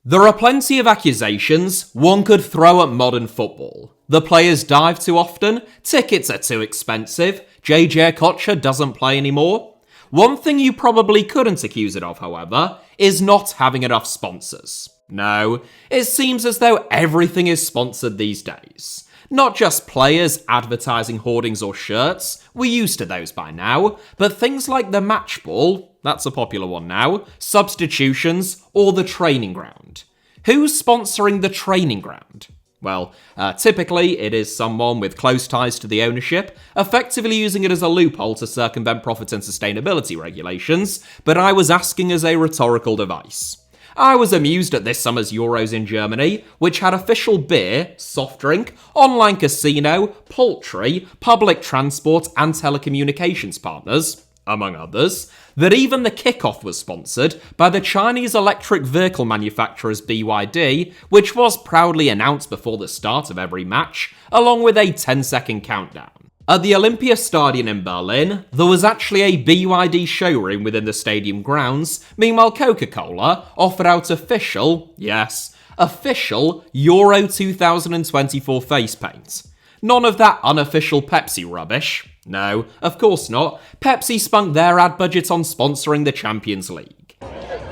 There are plenty of accusations one could throw at modern football. The players dive too often, tickets are too expensive, JJ Okocha doesn't play anymore. One thing you probably couldn't accuse it of, however, is not having enough sponsors. No, it seems as though everything is sponsored these days. Not just players advertising hoardings or shirts, we're used to those by now, but things like the match ball, that's a popular one now, substitutions, or the training ground. Who's sponsoring the training ground? Well, typically it is someone with close ties to the ownership, effectively using it as a loophole to circumvent profit and sustainability regulations, but I was asking as a rhetorical device. I was amused at this summer's Euros in Germany, which had official beer, soft drink, online casino, poultry, public transport and telecommunications partners, among others, that even the kickoff was sponsored by the Chinese electric vehicle manufacturers BYD, which was proudly announced before the start of every match, along with a 10-second countdown. At the Olympiastadion in Berlin, there was actually a BYD showroom within the stadium grounds. Meanwhile, Coca-Cola offered out official, yes, official Euro 2024 face paint. None of that unofficial Pepsi rubbish. No, of course not. Pepsi spunk their ad budget on sponsoring the Champions League.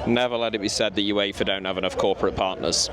Never let it be said that UEFA don't have enough corporate partners.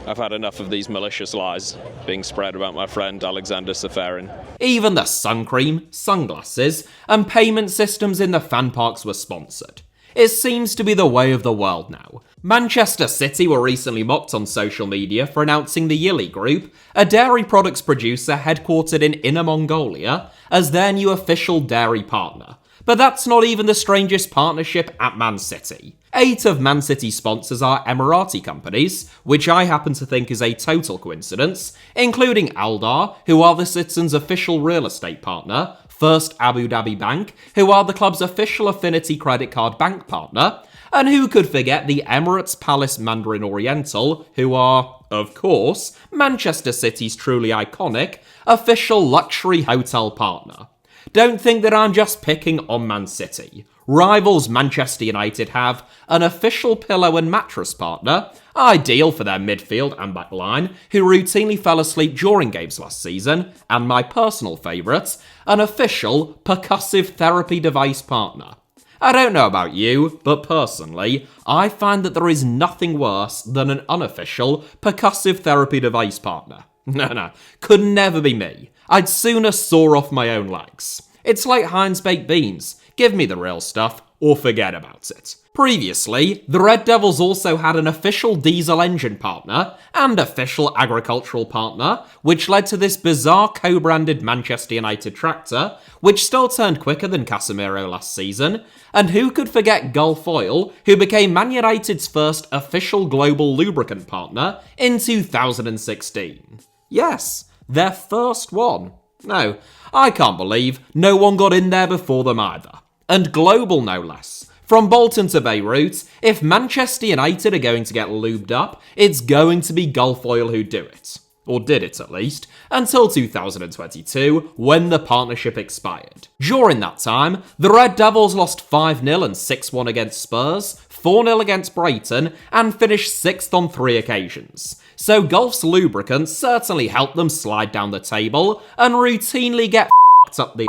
I've had enough of these malicious lies being spread about my friend Alexander Safarin. Even the sun cream, sunglasses, and payment systems in the fan parks were sponsored. It seems to be the way of the world now. Manchester City were recently mocked on social media for announcing the Yili Group, a dairy products producer headquartered in Inner Mongolia, as their new official dairy partner. But that's not even the strangest partnership at Man City. 8 of Man City's sponsors are Emirati companies, which I happen to think is a total coincidence, including Aldar, who are the Citizens' official real estate partner, First Abu Dhabi Bank, who are the club's official Affinity credit card bank partner, and who could forget the Emirates Palace Mandarin Oriental, who are, of course, Manchester City's truly iconic, official luxury hotel partner. Don't think that I'm just picking on Man City. Rivals Manchester United have an official pillow and mattress partner, ideal for their midfield and back line, who routinely fell asleep during games last season, and my personal favourite, an official percussive therapy device partner. I don't know about you, but personally, I find that there is nothing worse than an unofficial percussive therapy device partner. No, could never be me. I'd sooner saw off my own legs. It's like Heinz baked beans. Give me the real stuff, or forget about it. Previously, the Red Devils also had an official diesel engine partner and official agricultural partner, which led to this bizarre co-branded Manchester United tractor, which still turned quicker than Casemiro last season. And who could forget Gulf Oil, who became Man United's first official global lubricant partner in 2016. Yes, their first one. No, I can't believe no one got in there before them either. And global no less. From Bolton to Beirut, if Manchester United are going to get lubed up, it's going to be Gulf Oil who do it. Or did it at least, until 2022, when the partnership expired. During that time, the Red Devils lost 5-0 and 6-1 against Spurs, 4-0 against Brighton, and finished 6th on 3 occasions. So Gulf's lubricants certainly helped them slide down the table and routinely get f***ed up the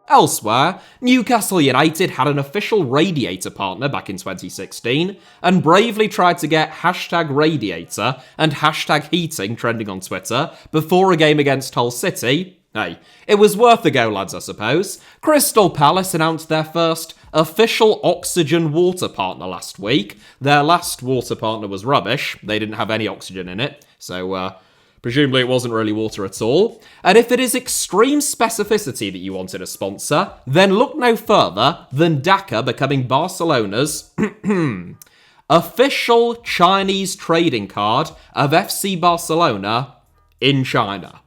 Elsewhere, Newcastle United had an official radiator partner back in 2016 and bravely tried to get #radiator and #heating trending on Twitter before a game against Hull City. Hey, it was worth a go, lads, I suppose. Crystal Palace announced their first official oxygen water partner last week. Their last water partner was rubbish. They didn't have any oxygen in it, so presumably it wasn't really water at all. And if it is extreme specificity that you wanted a sponsor, then look no further than Dhaka becoming Barcelona's official Chinese trading card of FC Barcelona in China.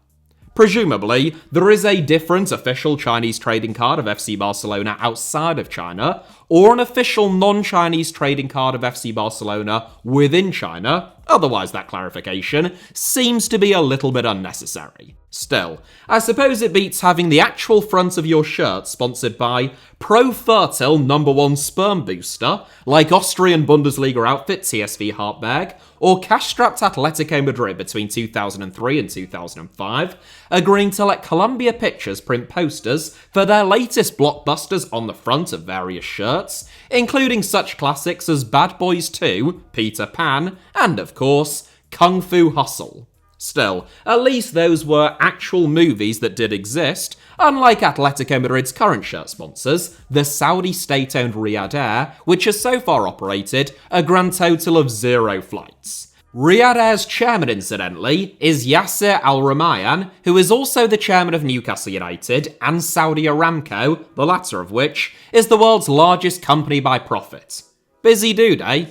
Presumably, there is a different official Chinese trading card of FC Barcelona outside of China, or an official non-Chinese trading card of FC Barcelona within China, otherwise that clarification seems to be a little bit unnecessary. Still, I suppose it beats having the actual front of your shirt sponsored by Pro-Fertil #1 sperm booster, like Austrian Bundesliga outfit TSV Hartberg, or cash-strapped Atletico Madrid between 2003 and 2005, agreeing to let Columbia Pictures print posters for their latest blockbusters on the front of various shirts, including such classics as Bad Boys 2, Peter Pan, and of course, Kung Fu Hustle. Still, at least those were actual movies that did exist, unlike Atletico Madrid's current shirt sponsors, the Saudi state-owned Riyadh Air, which has so far operated a grand total of 0 flights. Riyadh Air's chairman, incidentally, is Yasser Al-Rumayyan, who is also the chairman of Newcastle United and Saudi Aramco, the latter of which is the world's largest company by profit. Busy dude, eh?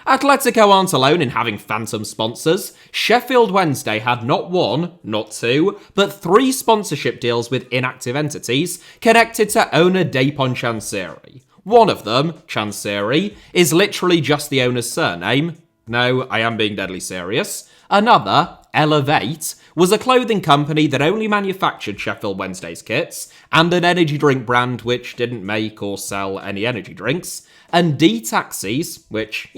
Atletico aren't alone in having phantom sponsors. Sheffield Wednesday had not one, not two, but 3 sponsorship deals with inactive entities connected to owner Dapon Chansiri. One of them, Chansiri, is literally just the owner's surname. No, I am being deadly serious. Another, Elevate, was a clothing company that only manufactured Sheffield Wednesday's kits, and an energy drink brand which didn't make or sell any energy drinks. And D Taxis, which,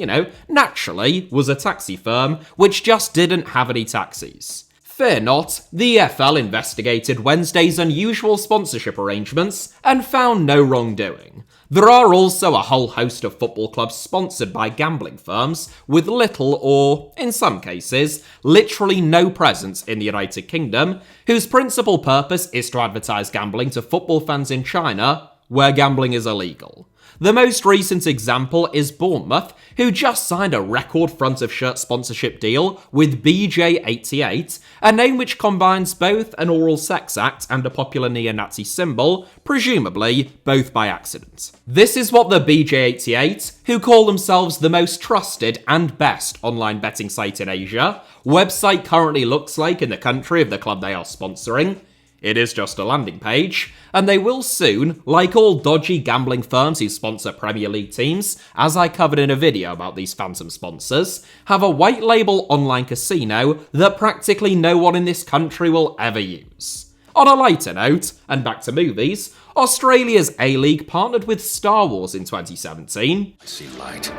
naturally was a taxi firm, which just didn't have any taxis. Fear not, the EFL investigated Wednesday's unusual sponsorship arrangements and found no wrongdoing. There are also a whole host of football clubs sponsored by gambling firms with little or, in some cases, literally no presence in the United Kingdom, whose principal purpose is to advertise gambling to football fans in China, where gambling is illegal. The most recent example is Bournemouth, who just signed a record front of shirt sponsorship deal with BJ88, a name which combines both an oral sex act and a popular neo-Nazi symbol, presumably both by accident. This is what the BJ88, who call themselves the most trusted and best online betting site in Asia, website currently looks like in the country of the club they are sponsoring. It is just a landing page, and they will soon, like all dodgy gambling firms who sponsor Premier League teams, as I covered in a video about these phantom sponsors, have a white label online casino that practically no one in this country will ever use. On a lighter note, and back to movies, Australia's A-League partnered with Star Wars in 2017. I see light.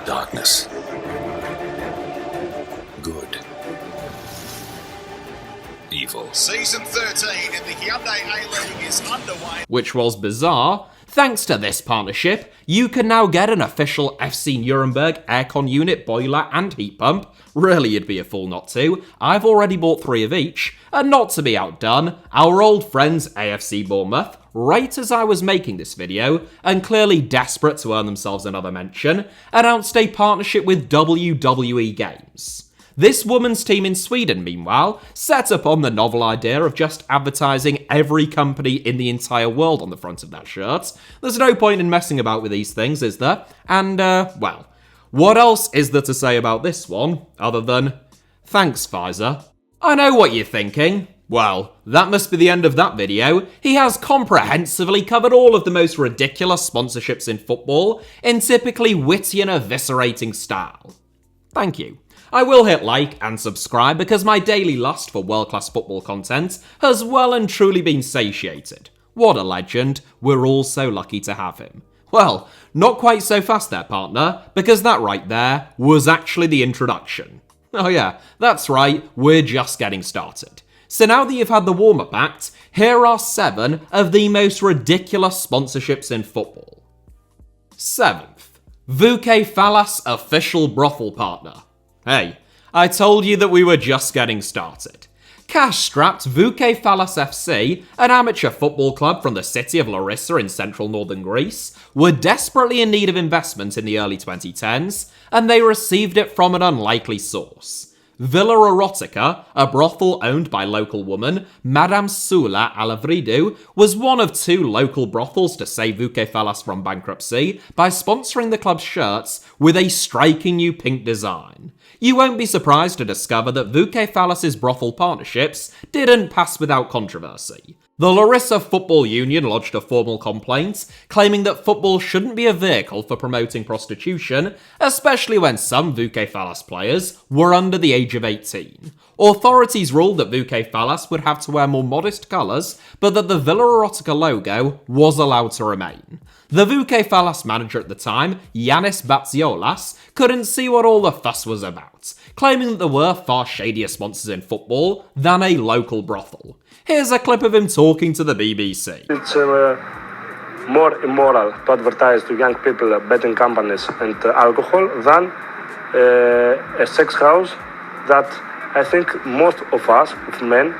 Darkness. Good. Evil. Season 13 in the Hyundai A-League is underway. Which was bizarre. Thanks to this partnership, you can now get an official FC Nuremberg aircon unit, boiler and heat pump. Really, you'd be a fool not to. I've already bought 3 of each. And not to be outdone, our old friends AFC Bournemouth, right as I was making this video, and clearly desperate to earn themselves another mention, announced a partnership with WWE Games. This women's team in Sweden, meanwhile, set up on the novel idea of just advertising every company in the entire world on the front of that shirt. There's no point in messing about with these things, is there? And, well, what else is there to say about this one, other than, thanks, Pfizer? I know what you're thinking. Well, that must be the end of that video. He has comprehensively covered all of the most ridiculous sponsorships in football in typically witty and eviscerating style. Thank you. I will hit like and subscribe because my daily lust for world-class football content has well and truly been satiated. What a legend, we're all so lucky to have him. Well, not quite so fast there, partner, because that right there was actually the introduction. Oh yeah, that's right, we're just getting started. So now that you've had the warm-up act, here are 7 of the most ridiculous sponsorships in football. 7th, Vucefallas official brothel partner. Hey, I told you that we were just getting started. Cash-strapped Vucefallas FC, an amateur football club from the city of Larissa in central northern Greece, were desperately in need of investment in the early 2010s, and they received it from an unlikely source. Villa Erotica, a brothel owned by local woman Madame Sula Alavridou, was one of 2 local brothels to save Vucefallas from bankruptcy by sponsoring the club's shirts with a striking new pink design. You won't be surprised to discover that Vucefallas' brothel partnerships didn't pass without controversy. The Larissa Football Union lodged a formal complaint, claiming that football shouldn't be a vehicle for promoting prostitution, especially when some Vukefalas players were under the age of 18. Authorities ruled that Vukefalas would have to wear more modest colours, but that the Villa Erotica logo was allowed to remain. The Vukefalas manager at the time, Yanis Batsiolas, couldn't see what all the fuss was about, claiming that there were far shadier sponsors in football than a local brothel. Here's a clip of him talking to the BBC. It's more immoral to advertise to young people betting companies and alcohol than a sex house that I think most of us, of men,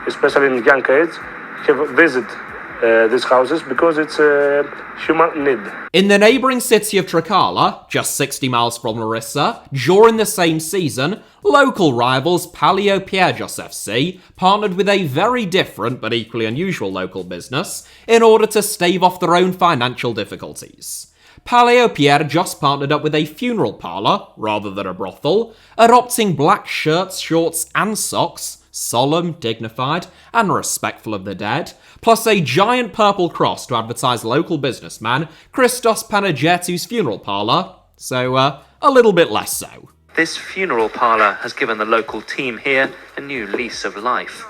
especially in young age, have visited these houses because it's a human need. In the neighbouring city of Trikala, just 60 miles from Larissa, during the same season, local rivals Palio Pierjos FC partnered with a very different but equally unusual local business in order to stave off their own financial difficulties. Palio Pierjos partnered up with a funeral parlour, rather than a brothel, adopting black shirts, shorts and socks, solemn, dignified, and respectful of the dead, plus a giant purple cross to advertise local businessman Christos Panagiotis' funeral parlour, so a little bit less so. This funeral parlour has given the local team here a new lease of life.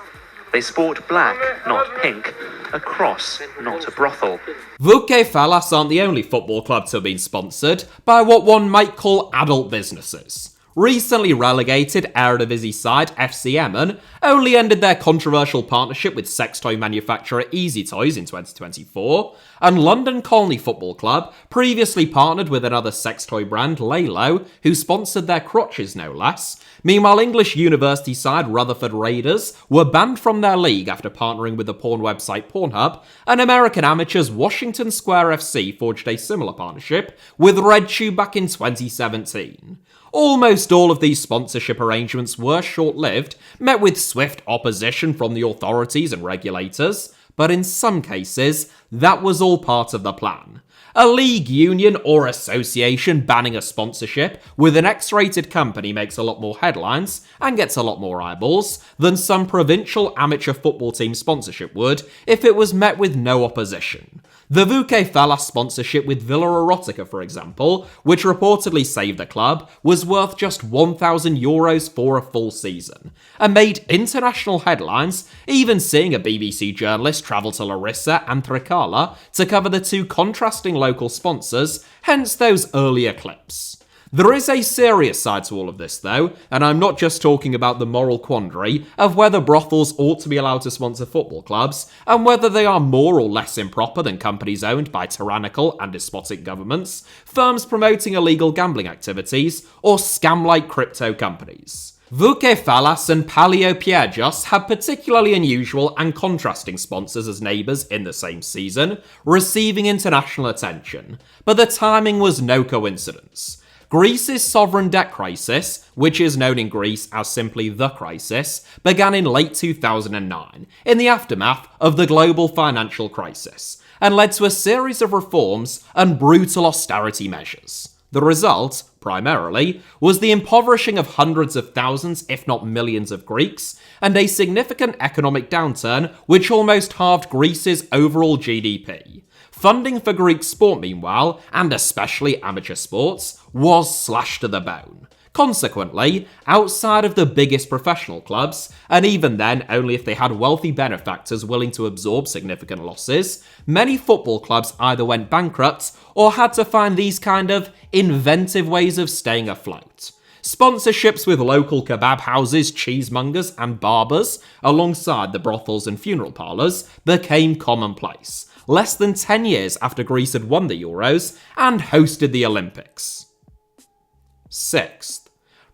They sport black, not pink, a cross, not a brothel. Vukefalas aren't the only football club to have been sponsored by what one might call adult businesses. Recently relegated Eredivisie side FC Emmen only ended their controversial partnership with sex toy manufacturer Easy Toys in 2024, and London Colney Football Club previously partnered with another sex toy brand, Lalo, who sponsored their crotches no less. Meanwhile, English university side Rutherford Raiders were banned from their league after partnering with the porn website Pornhub, and American amateurs Washington Square FC forged a similar partnership with RedTube back in 2017. Almost all of these sponsorship arrangements were short-lived, met with swift opposition from the authorities and regulators, but in some cases, that was all part of the plan. A league, union, or association banning a sponsorship with an X-rated company makes a lot more headlines and gets a lot more eyeballs than some provincial amateur football team sponsorship would if it was met with no opposition. The Vukefalas sponsorship with Villa Erotica, for example, which reportedly saved the club, was worth just €1,000 for a full season, and made international headlines, even seeing a BBC journalist travel to Larissa and Trikala to cover the two contrasting local sponsors, hence those earlier clips. There is a serious side to all of this, though, and I'm not just talking about the moral quandary of whether brothels ought to be allowed to sponsor football clubs, and whether they are more or less improper than companies owned by tyrannical and despotic governments, firms promoting illegal gambling activities, or scam-like crypto companies. Vukefalas and Palio Pierjos had particularly unusual and contrasting sponsors as neighbours in the same season, receiving international attention, but the timing was no coincidence. Greece's sovereign debt crisis, which is known in Greece as simply the crisis, began in late 2009, in the aftermath of the global financial crisis, and led to a series of reforms and brutal austerity measures. The result, primarily, was the impoverishing of hundreds of thousands, if not millions of Greeks, and a significant economic downturn which almost halved Greece's overall GDP. Funding for Greek sport, meanwhile, and especially amateur sports, was slashed to the bone. Consequently, outside of the biggest professional clubs, and even then only if they had wealthy benefactors willing to absorb significant losses, many football clubs either went bankrupt or had to find these kind of inventive ways of staying afloat. Sponsorships with local kebab houses, cheesemongers, and barbers, alongside the brothels and funeral parlours, became commonplace, less than 10 years after Greece had won the Euros and hosted the Olympics. Sixth,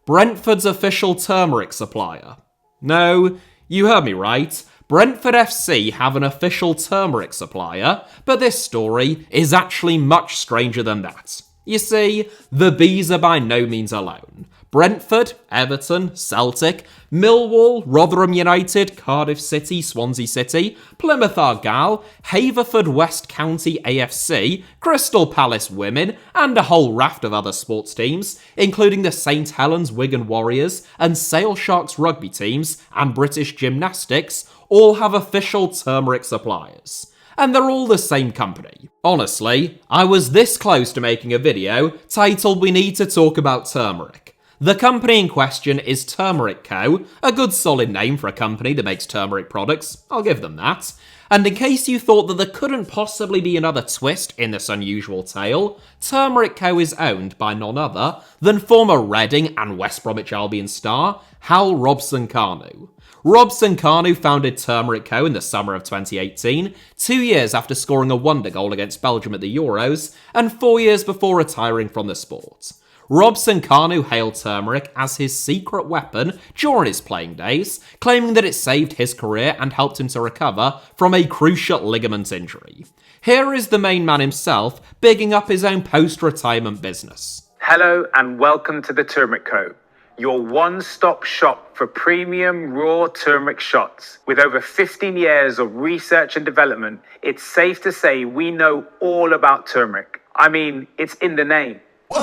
Brentford's official turmeric supplier. No, you heard me right. Brentford FC have an official turmeric supplier, but this story is actually much stranger than that. You see, the bees are by no means alone. Brentford, Everton, Celtic, Millwall, Rotherham United, Cardiff City, Swansea City, Plymouth Argyle, Haverford West County AFC, Crystal Palace Women, and a whole raft of other sports teams, including the St Helens Wigan Warriors and Sale Sharks rugby teams and British Gymnastics, all have official turmeric suppliers. And they're all the same company. Honestly, I was this close to making a video titled "We Need to Talk About Turmeric." The company in question is Turmeric Co., a good solid name for a company that makes turmeric products, I'll give them that. And in case you thought that there couldn't possibly be another twist in this unusual tale, Turmeric Co. is owned by none other than former Reading and West Bromwich Albion star Hal Robson-Kanu. Robson-Kanu founded Turmeric Co. in the summer of 2018, 2 years after scoring a wonder goal against Belgium at the Euros, and 4 years before retiring from the sport. Robson-Kanu hailed turmeric as his secret weapon during his playing days, claiming that it saved his career and helped him to recover from a cruciate ligament injury. Here is the main man himself, bigging up his own post-retirement business. Hello and welcome to the Turmeric Co., your one-stop shop for premium raw turmeric shots. With over 15 years of research and development, it's safe to say we know all about turmeric. I mean, it's in the name. So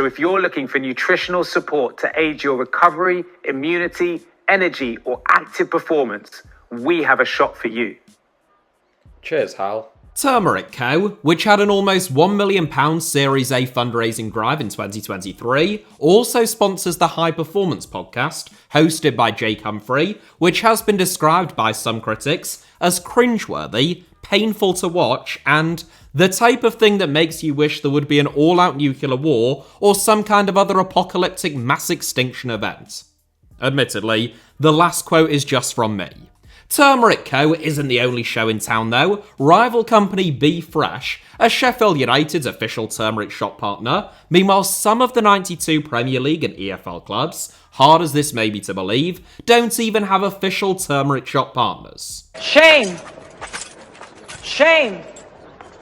if you're looking for nutritional support to aid your recovery, immunity, energy, or active performance, we have a shot for you. Cheers, Hal. Turmeric Co., which had an almost £1 million Series A fundraising drive in 2023, also sponsors the High Performance podcast, hosted by Jake Humphrey, which has been described by some critics as cringeworthy, painful to watch, and the type of thing that makes you wish there would be an all-out nuclear war or some kind of other apocalyptic mass extinction event. Admittedly, the last quote is just from me. Turmeric Co. isn't the only show in town though. Rival company Be Fresh, a Sheffield United's official turmeric shop partner. Meanwhile, some of the 92 Premier League and EFL clubs, hard as this may be to believe, don't even have official turmeric shop partners. Shame! Shame!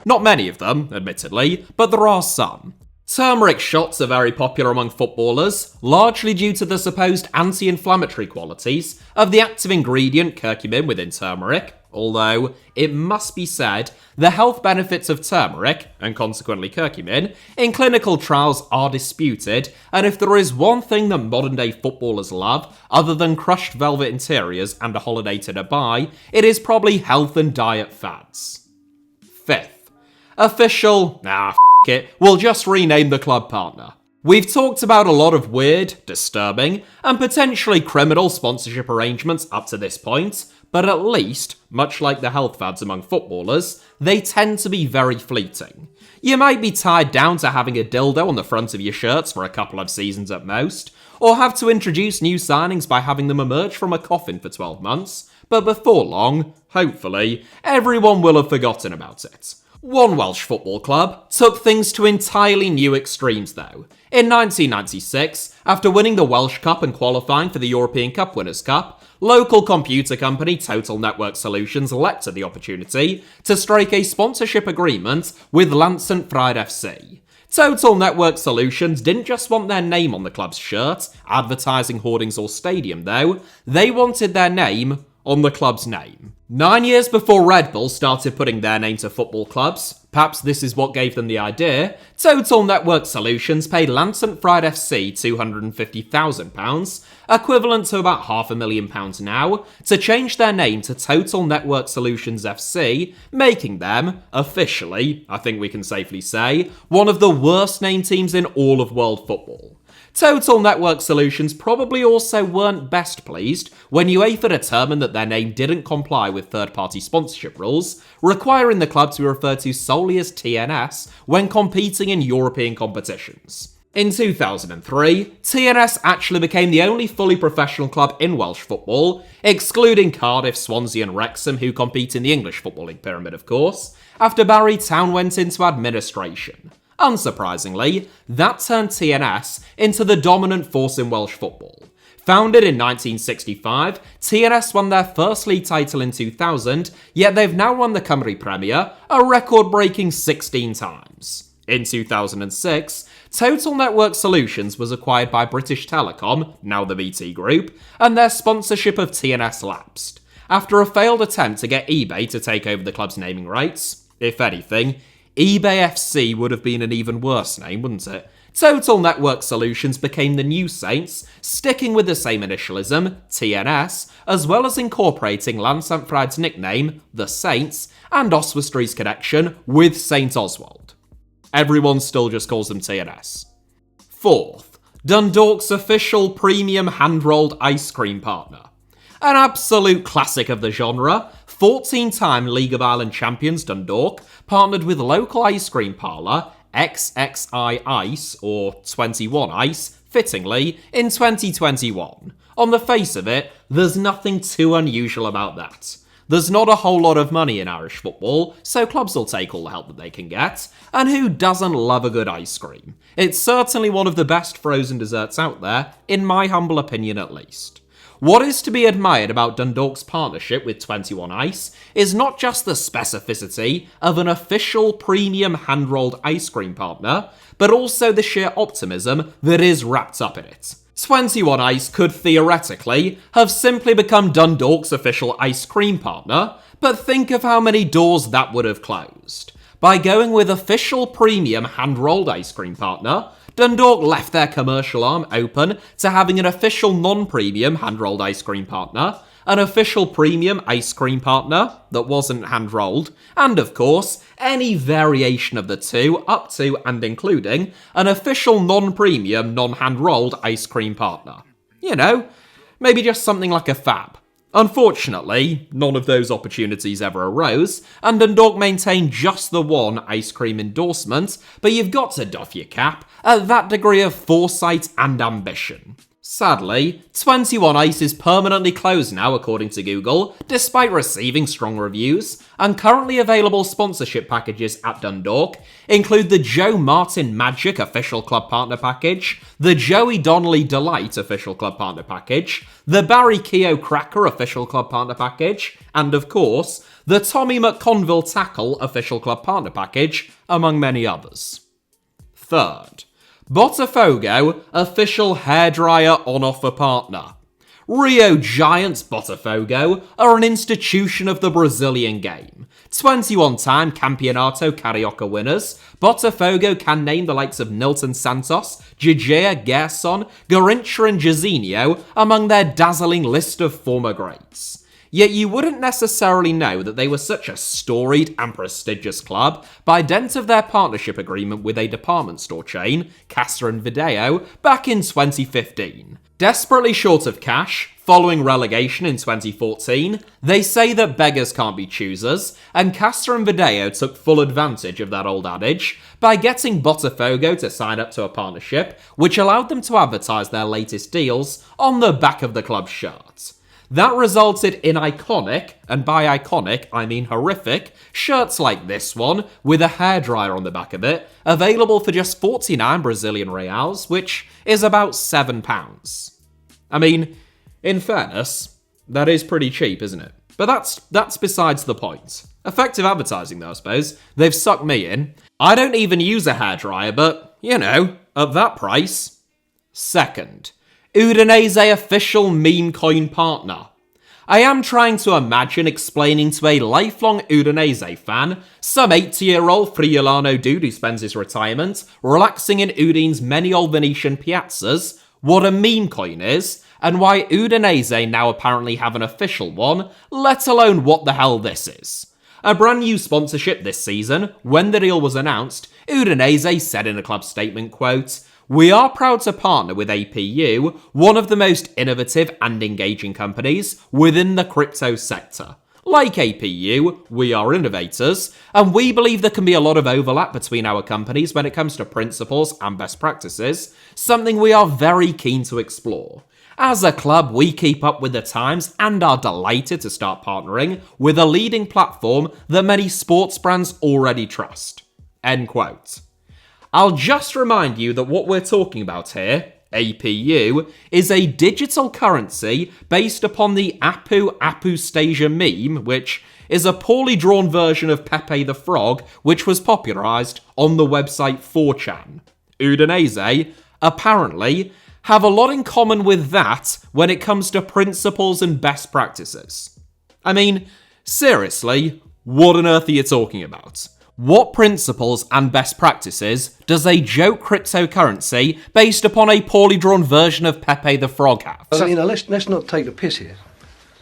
Not many of them, admittedly, but there are some. Turmeric shots are very popular among footballers, largely due to the supposed anti-inflammatory qualities of the active ingredient curcumin within turmeric, although, it must be said, the health benefits of turmeric, and consequently curcumin, in clinical trials are disputed, and if there is one thing that modern-day footballers love, other than crushed velvet interiors and a holiday to Dubai, it is probably health and diet fads. Fifth, official, it, we'll just rename the club partner. We've talked about a lot of weird, disturbing, and potentially criminal sponsorship arrangements up to this point, but at least, much like the health fads among footballers, they tend to be very fleeting. You might be tied down to having a dildo on the front of your shirts for a couple of seasons at most, or have to introduce new signings by having them emerge from a coffin for 12 months, but before long, hopefully, everyone will have forgotten about it. One Welsh football club took things to entirely new extremes though. In 1996, after winning the Welsh Cup and qualifying for the European Cup Winners' Cup, local computer company Total Network Solutions leapt at the opportunity to strike a sponsorship agreement with Lancet Fried FC. Total Network Solutions didn't just want their name on the club's shirt, advertising hoardings or stadium though, they wanted their name on the club's name. 9 years before Red Bull started putting their name to football clubs, perhaps this is what gave them the idea, Total Network Solutions paid Lancet Fried FC £250,000, equivalent to about £500,000 now, to change their name to Total Network Solutions FC, making them, officially, I think we can safely say, one of the worst named teams in all of world football. Total Network Solutions probably also weren't best pleased when UEFA determined that their name didn't comply with third-party sponsorship rules, requiring the club to be referred to solely as TNS when competing in European competitions. In 2003, TNS actually became the only fully professional club in Welsh football, excluding Cardiff, Swansea and Wrexham, who compete in the English Football League pyramid of course, after Barry Town went into administration. Unsurprisingly, that turned TNS into the dominant force in Welsh football. Founded in 1965, TNS won their first league title in 2000, yet they've now won the Cymru Premier a record-breaking 16 times. In 2006, Total Network Solutions was acquired by British Telecom, now the BT Group, and their sponsorship of TNS lapsed, after a failed attempt to get eBay to take over the club's naming rights. If anything, eBay FC would have been an even worse name, wouldn't it? Total Network Solutions became the New Saints, sticking with the same initialism, TNS, as well as incorporating Lance St. Frid's nickname, the Saints, and Oswestry's connection with St. Oswald. Everyone still just calls them TNS. Fourth, Dundalk's official premium hand-rolled ice cream partner. An absolute classic of the genre, 14-time League of Ireland champions Dundalk partnered with local ice cream parlour XXI Ice, or 21 Ice, fittingly, in 2021. On the face of it, there's nothing too unusual about that. There's not a whole lot of money in Irish football, so clubs will take all the help that they can get. And who doesn't love a good ice cream? It's certainly one of the best frozen desserts out there, in my humble opinion at least. What is to be admired about Dundalk's partnership with 21 Ice is not just the specificity of an official premium hand-rolled ice cream partner, but also the sheer optimism that is wrapped up in it. 21 Ice could theoretically have simply become Dundalk's official ice cream partner, but think of how many doors that would have closed. By going with official premium hand-rolled ice cream partner, Dundalk left their commercial arm open to having an official non-premium hand-rolled ice cream partner, an official premium ice cream partner that wasn't hand-rolled, and of course, any variation of the two up to and including an official non-premium, non-hand-rolled ice cream partner. You know, maybe just something like a fab. Unfortunately, none of those opportunities ever arose, and Dundalk maintained just the one ice cream endorsement, but you've got to doff your cap at that degree of foresight and ambition. Sadly, 21 Ice is permanently closed now according to Google, despite receiving strong reviews, and currently available sponsorship packages at Dundalk include the Joe Martin Magic Official Club Partner Package, the Joey Donnelly Delight Official Club Partner Package, the Barry Keogh Cracker Official Club Partner Package, and of course, the Tommy McConville Tackle Official Club Partner Package, among many others. Third, Botafogo Official Hairdryer On-Offer Partner. Rio Giants Botafogo are an institution of the Brazilian game. 21-time Campeonato Carioca winners, Botafogo can name the likes of Nilton Santos, Gigea, Gerson, Garincha and Jairzinho among their dazzling list of former greats. Yet you wouldn't necessarily know that they were such a storied and prestigious club by dint of their partnership agreement with a department store chain, Casa and Video, back in 2015. Desperately short of cash, following relegation in 2014, they say that beggars can't be choosers, and Casa and Video took full advantage of that old adage by getting Botafogo to sign up to a partnership, which allowed them to advertise their latest deals on the back of the club's shirt. That resulted in iconic, and by iconic I mean horrific, shirts like this one, with a hairdryer on the back of it, available for just 49 Brazilian reals, which is about £7. I mean, in fairness, that is pretty cheap, isn't it? But that's besides the point. Effective advertising though, I suppose. They've sucked me in. I don't even use a hairdryer, but, you know, at that price. Second, Udinese official meme coin partner. I am trying to imagine explaining to a lifelong Udinese fan, some 80-year-old Friulano dude who spends his retirement relaxing in Udine's many old Venetian piazzas, what a meme coin is, and why Udinese now apparently have an official one, let alone what the hell this is. A brand new sponsorship this season, when the deal was announced, Udinese said in a club statement, quote, "We are proud to partner with APU, one of the most innovative and engaging companies within the crypto sector. Like APU, we are innovators, and we believe there can be a lot of overlap between our companies when it comes to principles and best practices, something we are very keen to explore. As a club, we keep up with the times and are delighted to start partnering with a leading platform that many sports brands already trust." End quote. I'll just remind you that what we're talking about here APU, is a digital currency based upon the Apu-Apustasia meme, which is a poorly drawn version of Pepe the Frog, which was popularised on the website 4chan. Udinese, apparently, have a lot in common with that when it comes to principles and best practices. I mean, seriously, what on earth are you talking about? What principles and best practices does a joke cryptocurrency based upon a poorly drawn version of Pepe the Frog have? So, let's not take the piss here.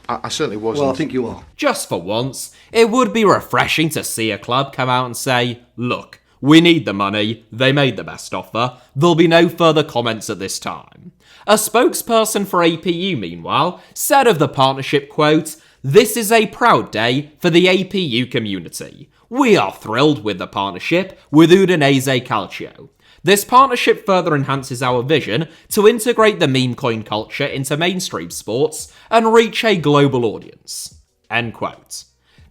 I certainly wasn't. Well, I think you are. Just for once, it would be refreshing to see a club come out and say, look, we need the money, they made the best offer, there'll be no further comments at this time. A spokesperson for APU, meanwhile, said of the partnership, quote, "This is a proud day for the APU community. We are thrilled with the partnership with Udinese Calcio. This partnership further enhances our vision to integrate the meme coin culture into mainstream sports and reach a global audience." End quote.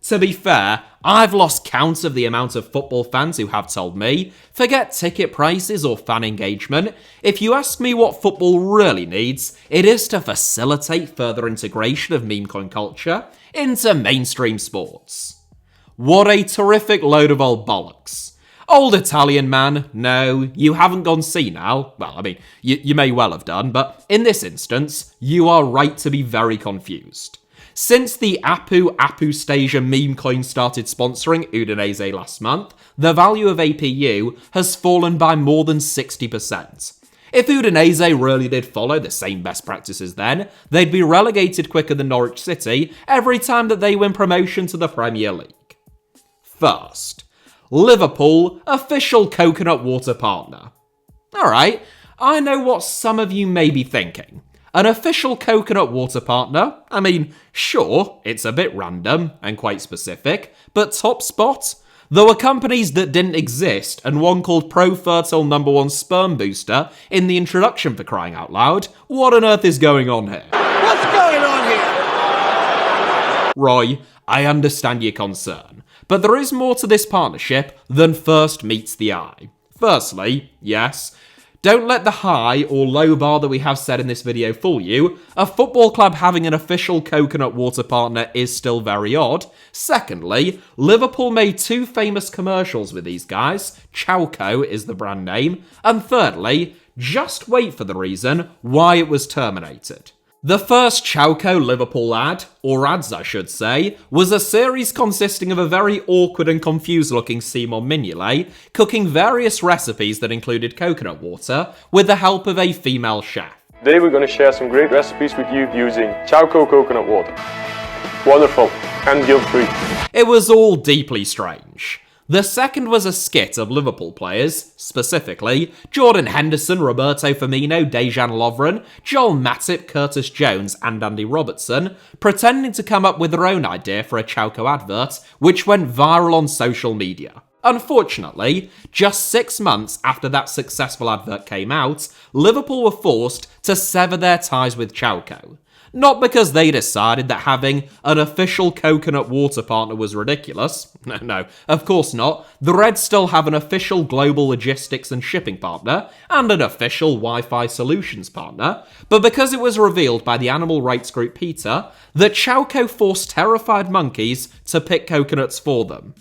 To be fair, I've lost count of the amount of football fans who have told me, forget ticket prices or fan engagement, if you ask me what football really needs, it is to facilitate further integration of meme coin culture into mainstream sports. What a terrific load of old bollocks. Old Italian man, no, you haven't gone senile. Well, I mean, you may well have done, but in this instance, you are right to be very confused. Since the Apu-Apustasia meme coin started sponsoring Udinese last month, the value of APU has fallen by more than 60%. If Udinese really did follow the same best practices then, they'd be relegated quicker than Norwich City every time that they win promotion to the Premier League. First, Liverpool, official coconut water partner. Alright, I know what some of you may be thinking. An official coconut water partner? I mean, sure, it's a bit random and quite specific, but top spot? There were companies that didn't exist and one called Pro-Fertile #1 Sperm Booster in the introduction, for crying out loud. What on earth is going on here? What's going on here? Roy, I understand your concern, but there is more to this partnership than first meets the eye. Firstly, yes, don't let the high or low bar that we have set in this video fool you. A football club having an official coconut water partner is still very odd. Secondly, Liverpool made 2 famous commercials with these guys. Chowco is the brand name. And thirdly, just wait for the reason why it was terminated. The first Chowco Liverpool ad, or ads I should say, was a series consisting of a very awkward and confused looking Simon Mignolet cooking various recipes that included coconut water with the help of a female chef. Today we're going to share some great recipes with you using Chowco coconut water. Wonderful and guilt-free. It was all deeply strange. The second was a skit of Liverpool players, specifically Jordan Henderson, Roberto Firmino, Dejan Lovren, Joel Matip, Curtis Jones and Andy Robertson, pretending to come up with their own idea for a Chowco advert, which went viral on social media. Unfortunately, just 6 months after that successful advert came out, Liverpool were forced to sever their ties with Chowco. Not because they decided that having an official coconut water partner was ridiculous. No, of course not. The Reds still have an official global logistics and shipping partner, and an official Wi-Fi solutions partner, but because it was revealed by the animal rights group PETA that Chowco forced terrified monkeys to pick coconuts for them.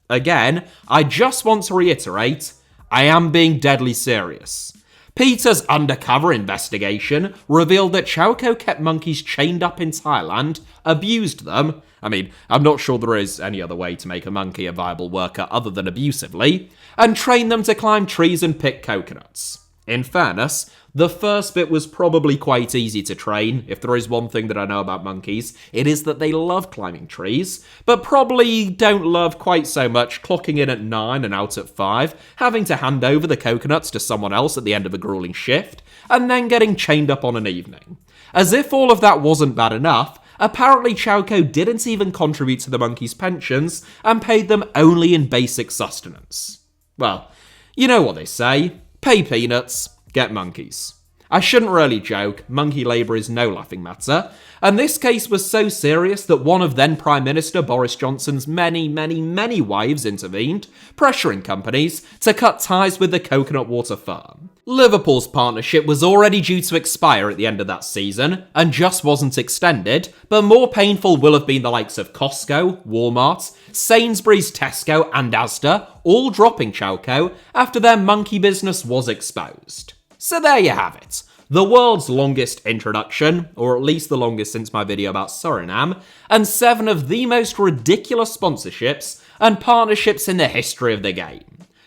Again, I just want to reiterate, I am being deadly serious. PETA's undercover investigation revealed that Chowco kept monkeys chained up in Thailand, abused them. I mean, I'm not sure there is any other way to make a monkey a viable worker other than abusively, and trained them to climb trees and pick coconuts. In fairness, the first bit was probably quite easy to train. If there is one thing that I know about monkeys, it is that they love climbing trees, but probably don't love quite so much clocking in at 9 and out at 5, having to hand over the coconuts to someone else at the end of a grueling shift, and then getting chained up on an evening. As if all of that wasn't bad enough, apparently Chowco didn't even contribute to the monkeys' pensions and paid them only in basic sustenance. Well, you know what they say. Pay peanuts, get monkeys. I shouldn't really joke, monkey labour is no laughing matter, and this case was so serious that one of then Prime Minister Boris Johnson's many wives intervened, pressuring companies to cut ties with the coconut water firm. Liverpool's partnership was already due to expire at the end of that season, and just wasn't extended, but more painful will have been the likes of Costco, Walmart, Sainsbury's, Tesco and Asda, all dropping Chalco after their monkey business was exposed. So there you have it. The world's longest introduction, or at least the longest since my video about Suriname, and 7 of the most ridiculous sponsorships and partnerships in the history of the game.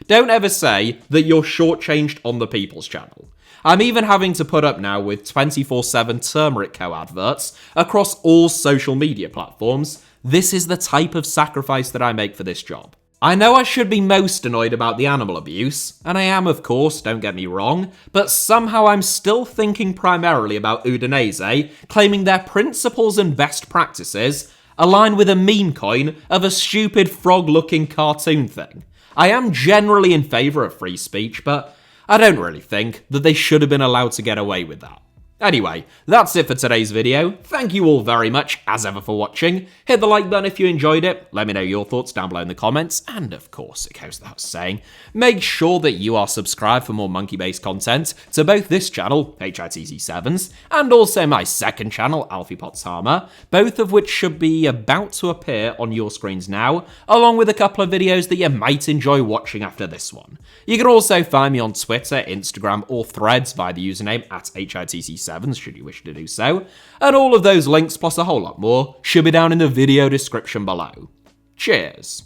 Don't ever say that you're shortchanged on the People's Channel. I'm even having to put up now with 24/7 Turmeric Co adverts across all social media platforms. This is the type of sacrifice that I make for this job. I know I should be most annoyed about the animal abuse, and I am of course, don't get me wrong, but somehow I'm still thinking primarily about Udinese claiming their principles and best practices align with a meme coin of a stupid frog-looking cartoon thing. I am generally in favour of free speech, but I don't really think that they should have been allowed to get away with that. Anyway, that's it for today's video. Thank you all very much, as ever, for watching. Hit the like button if you enjoyed it. Let me know your thoughts down below in the comments. And of course, it goes without saying, make sure that you are subscribed for more monkey-based content to both this channel, HITC7s, and also my second channel, Alfie Potshammer, both of which should be about to appear on your screens now, along with a couple of videos that you might enjoy watching after this one. You can also find me on Twitter, Instagram, or Threads via the username @HITC7. Should you wish to do so, and all of those links plus a whole lot more should be down in the video description below. Cheers!